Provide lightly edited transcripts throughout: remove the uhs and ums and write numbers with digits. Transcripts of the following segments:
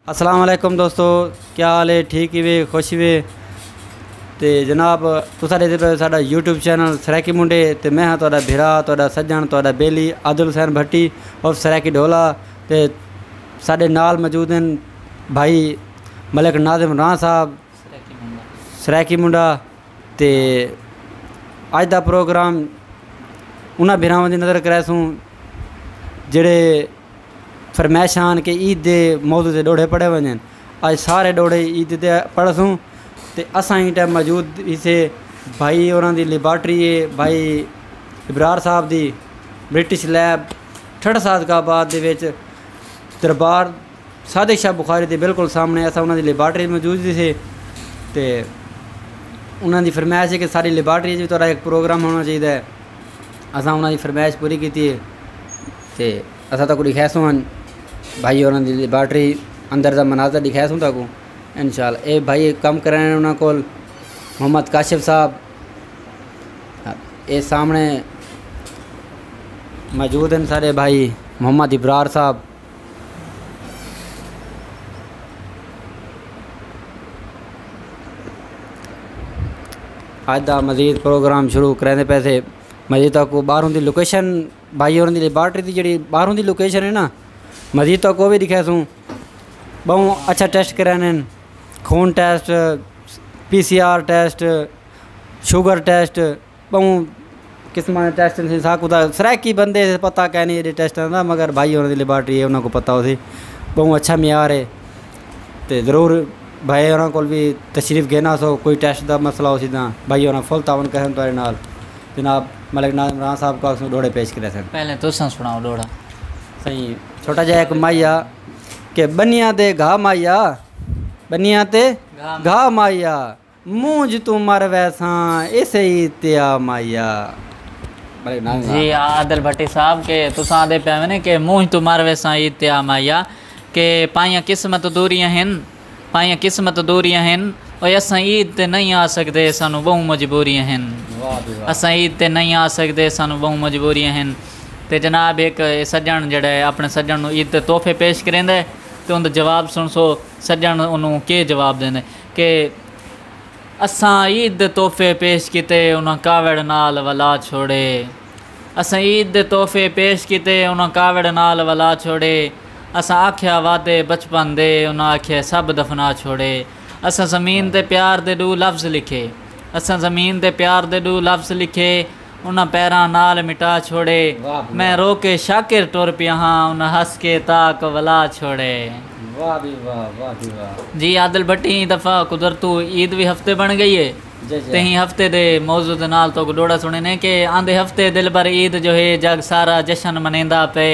अस्सलाम वालेकुम दोस्तों, क्या हाल है? ठीक ही वे, खुश वे। तो जनाब तुसा देखते पे साडा यूट्यूब चैनल सरैकी मुंडे। तो मैं हाँ तुहाडा भिरा, तुहाडा सज्जन, तुहाडा बेली आदिल हुसैन भट्टी और सरैकी ढोला। तो साडे नाल मौजूद हैं भाई मलिक नाजिम रां साहब सरैकी मुंडा। तो अज का प्रोग्राम उन्होंने भिरावां की नज़र करासूँ जेड़े फरमैशान के ईद के मौजू से डोड़े पढ़े वजन। अज सारे डोड़े ईद के पढ़सूँ। तो असा ही टाइम मौजूद इसे भाई और दी लेबार्टरी है, भाई इब्रार साहब दी ब्रिटिश लैब ठड़ सादकाबाद दे विच दरबार सादिक शाह बुखारी के बिल्कुल सामने असा उन्होंने लेबार्टरी मौजूद से। तो उन्होंने फरमाइश है कि सारी लेबार्टरी भी थोड़ा एक प्रोग्राम होना चाहिए। असा उन्होंने फरमाइश पूरी की। तो असा तक दिखासूँ भाई और लेबार्टरी अंदर का मनाजर दिखासूँ तक इंशाअल्लाह। ये भाई कम कर रहे हैं उन्होंने को मोहम्मद काशिफ साहब ये सामने मौजूद हैं। सारे भाई मोहम्मद इब्रार साहब अज का मजीद प्रोग्राम शुरू करें पैसे मजीद तक बाहरों की लोकेशन भाई और लेबार्टरी की जी बाहरों की लोकेशन है ना, मजीद तक वो भी दिखासूँ। बहुत अच्छा टेस्ट कराने, खून test, PCR test, sugar test, बहुत किस्म के टेस्ट से साकुदा सरैकी बंदे पता क्या नहीं ये टेस्ट है, मगर भाई और लेबार्टरी है उन्होंने को पता हो सी बहुत अच्छा म्यार है। तो ज़रूर भाई और को भी तशरीफ घेना सो कोई टेस्ट का मसला हो सीधा भाई और फुल तावन करें तुम्हारे नाल। जनाब मलिक नाजिम रां साहब का डोड़े पेश करे सन। पहले तो सुनाओ डोड़ा सही छोटा जहा एक माइया के बनिया दे घा माइया, बनिया ते घा माइया, मूंज तू मर वैसा इसे ही त्या माइया। जी आदिल भट्टी साहब के तुसा दे पे ने के मूंज तू मर वैसा ही त्या माइया के पाइया किस्मत दूरियां हैं, पाइया किस्मत दूरियां हैं और असा ईद ते नहीं आ सकते, सानू बहु मजबूरियां हैं। असा ईद ते नहीं आ सकते, सानू बहु मजबूरियां हैं। तो जनाब एक सज्जन जड़ा अपने सज्जन ईद ते तोहफे पेश करेंदा तो उनका जवाब सुन सो सज्जन उन्होंने के जवाब देंदे कि असा ईद दे तोहफे पेश किते उन्हें कावड़ नाल वला छोड़े। असा ईद दे तोहफे पेश किते उन्हें कावड़ नाल वला छोड़े। असा आख्या वादे बचपन दे उन्हें आख्या सब दफना छोड़े। असा ज़मीन ते प्यार दे दू लफ्ज़ लिखे, असा ज़मीन ते प्यार दे दू लफ्ज़ लिखे उन्हें पैरां नाल मिटा छोड़े। मैं रो के शाकिर टुर पिया हाँ उन्हें हंस के ताक वला छोड़े। वाह भी वाह, वाह भी वाह। जी आदिल भट्टी दफ़ा कुदरतू ईद भी हफ्ते बन गई है। ते ही हफ्ते दे मौजू दे नाल तो डोड़ा सुने ने कि आंदे हफ्ते दिल भर ईद जो है जग सारा जश्न मनेंदा पे।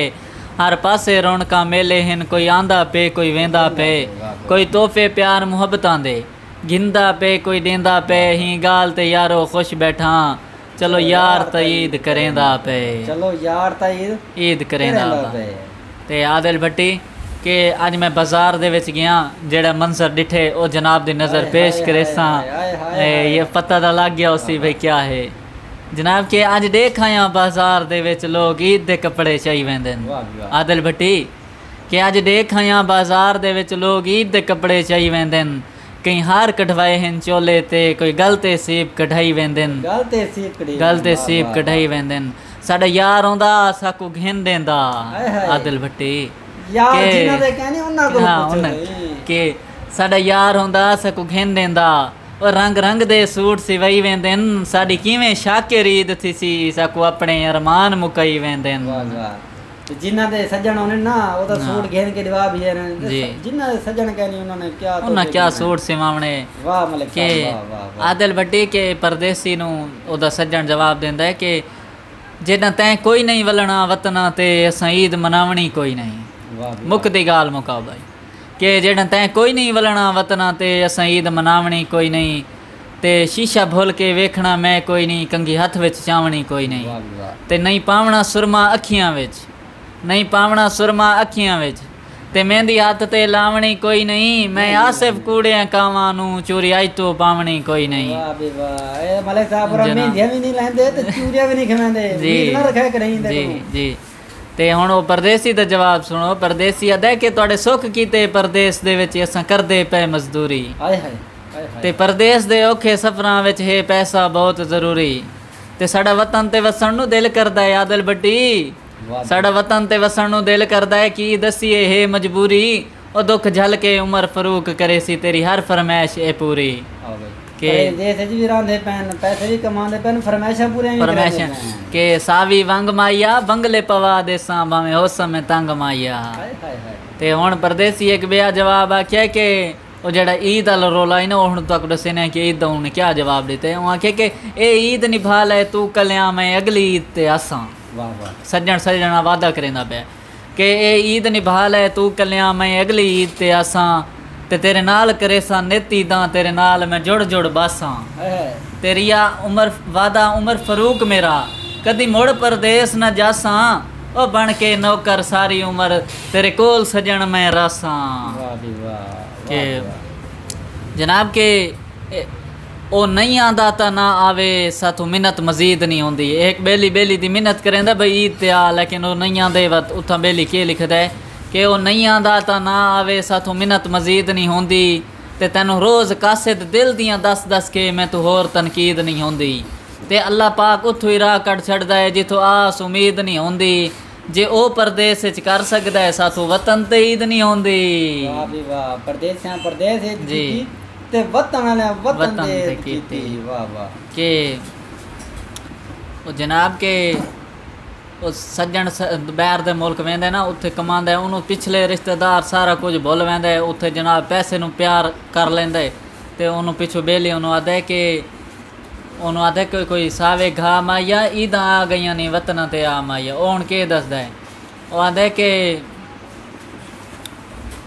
हर पासे रौनकां मेले हैं, कोई आंदा पे कोई वेंदा पे, कोई तोहफे प्यार मुहब्बतां दे गिंदा पे कोई देंदा पे। ही गाल ते यारो खुश बैठा चलो यार त ईद करेंदा पे, चलो यार त ईद करेंदा पे। ते आदिल भट्टी कि अज मैं बाजार दे विच गया जेड़ा मंजर डिठे वो जनाब दी नज़र पेश करे सा ये पता दा लग गया उसी भाई क्या है जनाब के अज देख आया बाजार दे विच लोग ईद दे कपड़े चाही वेंदे न। आदिल भट्टी कि अज देख आया बाजार दे विच लोग ईद दे कपड़े चाही वेंदे न। कई हार कढ़वाए हैं चोले ते कोई गलते सीप कढ़ाई वेंदे न, गलते सीप कढ़ाई वेंदे न। साडा यार आंदा साकू घेन देंदा आदिल भट्टी के साडा यार होंदा साकू घेन देंदा और रंग रंग दे सूट सिवाई वेंदे न। साडी किवें शाकिर ईद थी सी साकू अपने अरमान मुकाई वेंदे न। जिन्ना दे सज्जन होने ना वो तो सूट घेन के दिवा भी है जी। जिन्ना दे सज्जन कहनी उन्होंने क्या सूट सिवावणे। वाह मलिक के आदिल भट्टी के परदेसी नु ओदा सज्जन जवाब देंदा है कि जेना तैं कोई नहीं वलना वतना ते असां ईद मनावणी कोई नहीं। मुकदी गाल मुका भाई कि जेना तैं कोई नहीं वलना वतना ते असां ईद मनावणी कोई नहीं। ते शीशा भुल के वेखना मैं कोई नहीं, कंघी हथ विच चावणी कोई नहीं। ते नहीं पावना सुरमा अखियां विच, नहीं पावना सुरमा अखियां विच ते मेहंदी हाथ ते लावणी कोई नहीं। मैं आसिफ कूड़े कावां नू चूरी अज तो पावणी कोई नहीं। वाह बे वाह ए मलिक साहब मेहंदियां भी नहीं लैंदे ते चूरियां भी नहीं खवेंदे। जी ना रखा करें जी जी ਤੇ ਹੁਣ ਉਹ ਪਰਦੇਸੀ ਦਾ ਜਵਾਬ ਸੁਣੋ। ਪਰਦੇਸੀ ਆਂਦਾ ਕਿ ਤੁਹਾਡੇ ਸੁੱਖ ਕੀਤੇ ਪਰਦੇਸ ਦੇ ਵਿੱਚ ਅਸਾਂ ਕਰਦੇ ਪਏ ਮਜ਼ਦੂਰੀ। ਹਾਏ ਹਾਏ ਹਾਏ ਤੇ ਪਰਦੇਸ ਦੇ ਔਖੇ ਸਫ਼ਰਾਂ ਵਿੱਚ ਹੈ ਪੈਸਾ ਬਹੁਤ ਜ਼ਰੂਰੀ। ਤੇ ਸਾਡਾ ਵਤਨ ਤੇ ਵਸਣ ਨੂੰ ਦਿਲ ਕਰਦਾ ਹੈ ਆਦਲ ਬੱਟੀ, ਸਾਡਾ ਵਤਨ ਤੇ ਵਸਣ ਨੂੰ ਦਿਲ ਕਰਦਾ ਹੈ ਕੀ ਦਸੀਏ ਹੈ ਮਜਬੂਰੀ। ਉਹ ਦੁੱਖ ਝੱਲ ਕੇ ਉਮਰ ਫਰੂਕ ਕਰੇ ਸੀ ਤੇਰੀ ਹਰ ਫਰਮਾਇਸ਼ ਇਹ ਪੂਰੀ। ਕਿ ਦੇਸ਼ ਵਿੱਚ ਵੀ ਰਹਿੰਦੇ ਪੈਨ ਪੈਸੇ ਵੀ ਕਮਾਉਂਦੇ ਪੈਨ ਫਰਮਾਇਸ਼ਾਂ ਪੂਰੀਆਂ ਫਰਮਾਇਸ਼ਾਂ ਕਿ ਸਾਵੀ ਵੰਗ ਮਾਇਆ ਬੰਗਲੇ ਪਵਾ ਦੇਸਾਂ ਭਾਵੇਂ ਹੋ ਸਮੇਂ ਤੰਗ ਮਾਇਆ। ਤੇ ਹੁਣ ਪਰਦੇਸੀ ਇੱਕ ਬਿਆ ਜਵਾਬ ਆਖਿਆ ਕਿ ਉਹ ਜਿਹੜਾ ईद वाला रोला है ना वो तक दसे ने कि ईद उन्हें क्या जवाब देते हैं। वहाँ के ए ईद निभा ले तू कल्या मैं अगली ईद ते आसा। सज्जन सज्जना वादा करेंदा पे कि ए ईद निभा ले तू कल्या मैं अगली ईद ते आसा। ते तेरे नाल करे सा नेती दा तेरे नाल मैं जुड़ जुड़ बासा। तेरी आ उमर वादा उमर फरूक मेरा कदी मुड़ परदेस न जासा। ओ बन के नौकर सारी उमर तेरे कोल सजन मैं रासा। के जनाब के ओ नहीं आंदा ता ना आवे साथों मिन्नत मजीद नहीं होंदी। एक बेली बेली दी मिन्नत करेंदा भाई ईद ते आ लेकिन वो नहीं आंदे वत उथा बेली के लिखदा है कि वो नहीं आंदा ता ना आवे साथों मिन्नत मजीद नहीं होंदी। ते तैनू रोज़ कासिद दिल दियां दस दस के मैं तू होर तनकीद नहीं होंदी। ते अल्लाह पाक उथों ही राह कट छड़दा है जिथों आस उम्मीद नहीं होंदी। जे ओ परदेस कर सकदा है साथों वतन ते ईद नहीं होंदी। वाह भी वाह परदेसियां परदेस जी ते वतन वाले वतन ते कीती। वाह वाह के ओ जनाब के ओ सज्जन बैर दे मुल्क वेंदे ना उत्थे कमांदा है उन्होंने पिछले रिश्तेदार सारा कुछ भुल वेंदा है। उत्थे जनाब पैसे नू प्यार कर लेंदा है ते उन्होंने पिछों बेली उन्होंने आदा है कि उन्होंने आदा कि कोई सावे घा माया ईदा आ गई नहीं वतन ते आ माया। वो हूँ के दसदा है वो आदा कि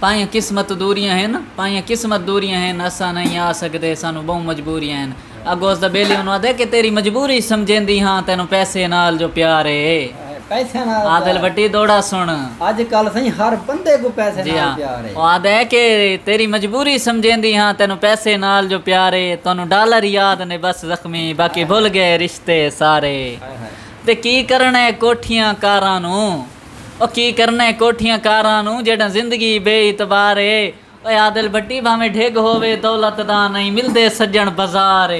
पाइयां किस्मत दूरियां हैं पाइयां किस्मत दूरियां हैं असा नहीं आ सकते सानू बहु मजबूरियां हैं। अगों उसका बेली उन्होंने आदा कि तेरी मजबूरी समझेंदी हाँ तेनों पैसे नाल जो प्यार है पैसे नाल आदल बट्टी दौड़ा सुन आज कल सही हर बंदे को पैसे नाल प्यार है। आदा है कि तेरी मजबूरी समझेंदी हाँ तेनों पैसे नाल जो प्यारे तोनू डॉलर याद ने बस जख्मी बाकी भुल गए रिश्ते सारे। ते की करना है कोठियां कारां नू ओ की करना है कोठियां कारां नू जेड़ा जिंदगी बेइतबार है। ओए आदिल भट्टी भाਵੇਂ ढेग होवे दौलत दा नहीं मिलदे सज्जन बाजार।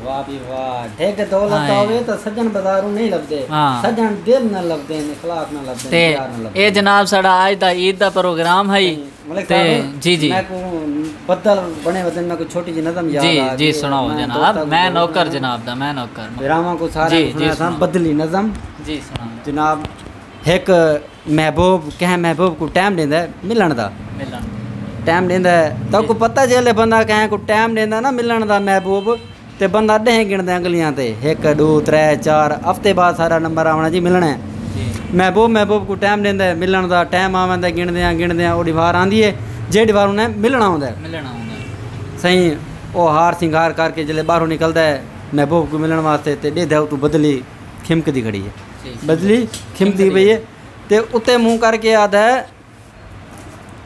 वाह भी वाह ढेग दौलत होवे तो सज्जन बाजारों नहीं लभदे सज्जन दिल न लभदे इखलाक न लभदे प्यार न लभदे। ए जनाब साडा आज दा ईद दा प्रोग्राम है ते जी जी मैं को बदल बने बदल में कोई छोटी जी नज़म याद आ जी सुनाओ जनाब। मैं नौकर जनाब दा मैं नौकर विरामा को सारा सुनाया था बदली नज़म जी सुनाओ जनाब। एक महबूब कह महबूब को टाइम देंदा मिलन दा टाइम देंदा तो को पता चले बंदा कहें को टाइम देंदा ना मिलन दा महबूब ते बंदा डह गिनदा अंगलियां ते 1 2 3 4 हफ्ते बाद सारा नंबर आना जी मिलना है। महबूब को टाइम देंदा मिलन दा टाइम आवेंदा गिनदे ओडी वार आंदी है जेडी वार उन्हें मिलना होंदा सही। ओ हार सिंगार करके जले बाहरों निकलदा है महबूब को मिलन वास्ते ते देदा तू बदली खिमकदी खड़ी है बदली खिमकदी पई है ते उत्ते मुंह करके आदा है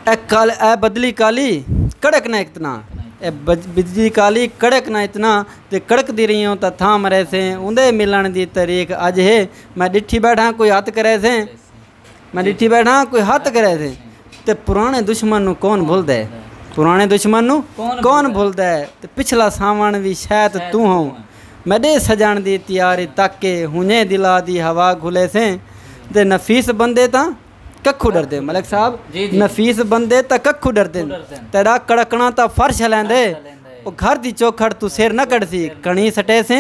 ए बदली काली कड़क ना इतना ए बिजली काली कड़क ना इतना ते कड़क दी रही हूँ तो थाम रहे से उंदे मिलन दी तारीख अज है। मैं डिठी बैठा कोई हथ करे से मैं डिठी बैठा कोई हथ करे से ते पुराने दुश्मन नू कौन भुलदा है पुराने दुश्मन नू कौन भुलदा है ते पिछला सावन भी शायद तू हो मैडे सजान दी तैयारी तक के हुने दिला दी हवा घुले से ते नफीस बंदे ता कक्खू डरदे मलिक साहब नफीस बंदे तो कक्खू डरदे तेरा कड़कना तो फर्श लैंदे वो घर दी चौखड़ तू सिर न कट सी कणी सटे से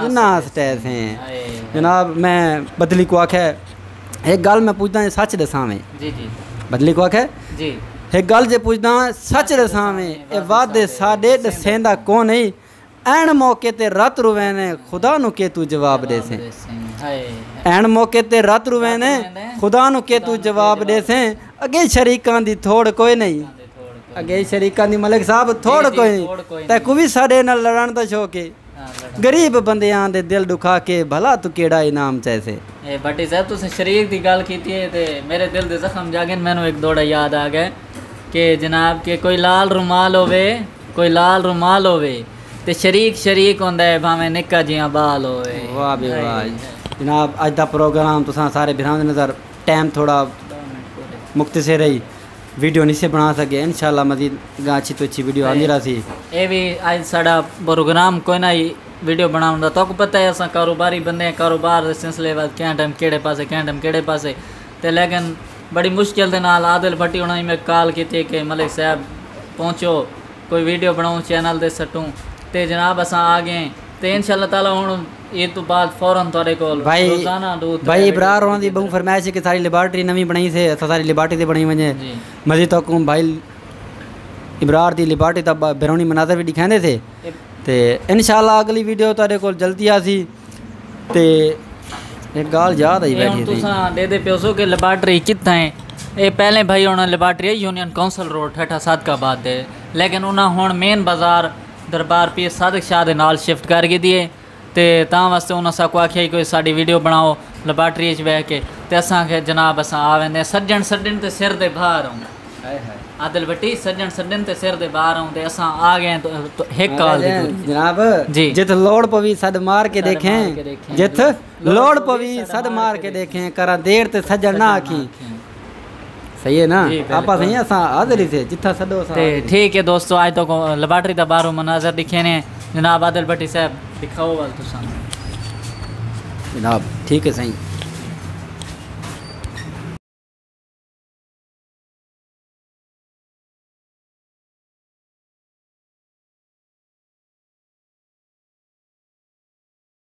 ना सटे से। जनाब मैं बदली को आखे एक गल मैं पूछदा सच दसा में बदली को आखे एक गल जे पूछदा सच दसा में ए वादे साडे दसेंदा कौन है ऐन मौके ते रत रुवे ने खुदा नु के तू जवाब दे से ऐन मौके ते रत रुवे ने खुदा नु के तू जवाब दे से। अगे शरीकां दी थोड़ कोई नहीं अगे शरीकां दी मलिक साहब थोड़ कोई नहीं ते को भी साडे नाल लड़न दा शौक है गरीब बंदियां दे दिल दुखा के भला तू केड़ा इनाम चाहे। ए बट्टी साहब तुसीं शरीक दी गल कीती है ते मेरे दिल दे जख्म जागे मैनू एक दौड़ा याद आ गया कि जनाब के कोई लाल रुमाल होवे ते शरीक होंदा है भावें निक्का जिहा बाल होवे। वाह भी वाह जनाब अज दा प्रोग्राम तुसां सारे भरावां दे नज़र टाइम थोड़ा मुख्तसर रही वीडियो नहीं से बना सके। इंशाल्लाह मजीद अच्छी तो अच्छी वीडियो आंदी रही। ये भी आज साड़ा प्रोग्राम कोई ना वीडियो बनाने का तो पता है असा कारोबारी बंदे कारोबार के सिलसिले क्या टाइम केड़े पासे क्या टाइम केड़े पासे तो लेकिन बड़ी मुश्किल के नाल आदिल भट्टी उन्होंने मैं कॉल की थी कि मलिक साहब पहुँचो कोई वीडियो बनाऊँ चैनल दे सटूँ तो जनाब असा आ गए तो इंशाल्लाह ताला हुण ये तो बाद फौरन तोरे को भाई रोजाना भाई इब्रार होने दी बहु फरमाइश है कि सारी लेबार्टरी नवी बनाई से सारी लेबार्टरी ते बनी वने मजीद तो भाई इब्रार दी लेबार्टरी ता बेरोनी मनाजर भी दिखांदे थे ते इंशाल्लाह अगली वीडियो तारे को जल्दी आसी ते एक गाल याद आई बैठी थी तुसा दे प्योसो के लेबार्टरी कितना है ये पहले भाई होना laboratory union council road ठठा Sadiqabad है लेकिन उन्हें हुण मेन बाजार दरबार पीर सादिक शाह दे नाल शिफ्ट कर के दिए तो ता वास्ते उन्होंने साको आख्या कोई साड़ी वीडियो बनाओ लेबार्टरी बह के ते असा के जनाब असा आ वेंदे सज्जन सड्डन ते सिर दे बाहर आऊँ आदिल भट्टी सज्जन सड्डन ते सिर दे बाहर आऊँ ते असा आ गए तो एक कॉल जनाब जी जित लोड़ पवी सद मार के देखें जित लोड़ पवी सद मार के देखें करा देर ते सज्जन ना आखी सही है ना आपा सही असा हाजिर थे जिथा सदो ठीक है दोस्तों आज तो लेबार्टरी दा बाहरों मनाजर दिखे ने जनाब आदिल भट्टी साहब दिखाओ वाल तुसा जनाब ठीक है सही।